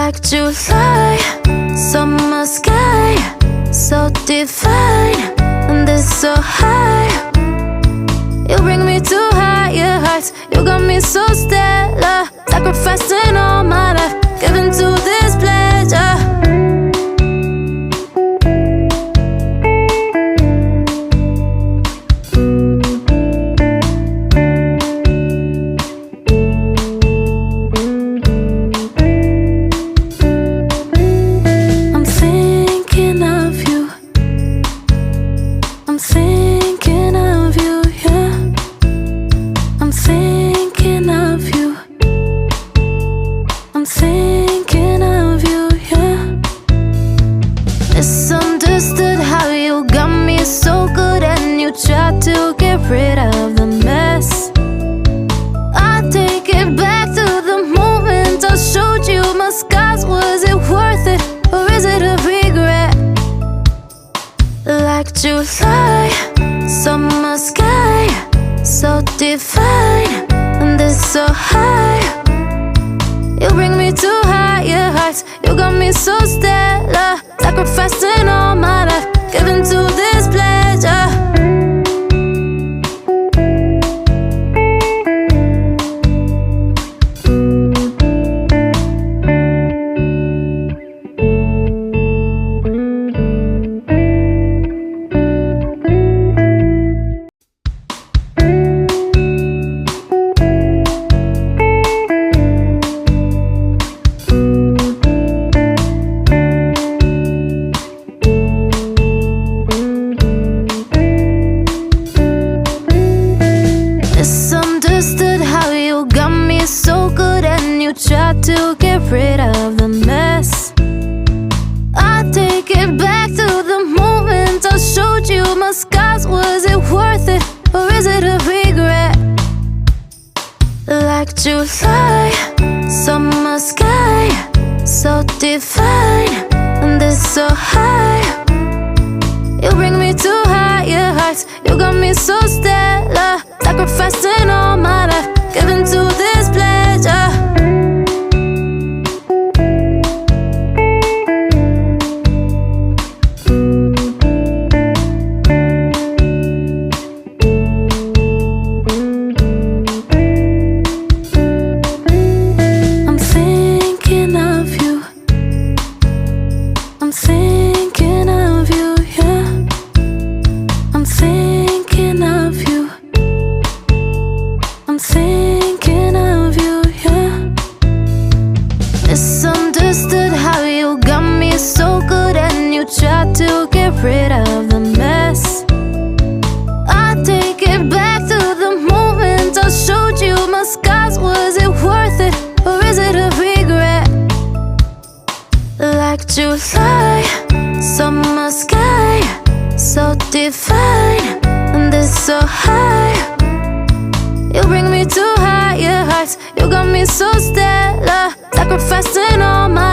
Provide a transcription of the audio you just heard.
Like July, summer sky, so divine, and it's so high. You bring me to higher heights. You got me so stellar, sacrificing all my life, giving to this pleasure. I'm thinking of you. I'm thinking of you, yeah. I'm thinking of you. I'm thinking of you, yeah. Misunderstood how you got me so good and you tried to get rid of the mess. I take it back to the moment I showed you my scars. Was it worth it or is it a regret? Like July, summer sky, so divine, and it's so high. You bring me to higher heights. You got me so stellar, sacrificing all my life, giving to this pleasure. Misunderstood how you got me so good and you tried to get rid of the mess. I take it back to the moment I showed you my scars. Was it worth it or is it a regret? Like July, summer sky, so divine, and it's so high. You bring me to higher heights. You got me so stellar, sacrificing all my life, giving to this pleasure. I'm thinking of you. I'm thinking of you, yeah. I'm thinking of you. I'm thinking of you, yeah. Misunderstood how you got me so good and you tried to get rid of the mess. I take it back to the moment I showed you my scars. Was it worth it or is it a regret? Like July, summer sky, so divine, and it's so high. You bring me to higher heights. You got me so stellar, sacrificing all my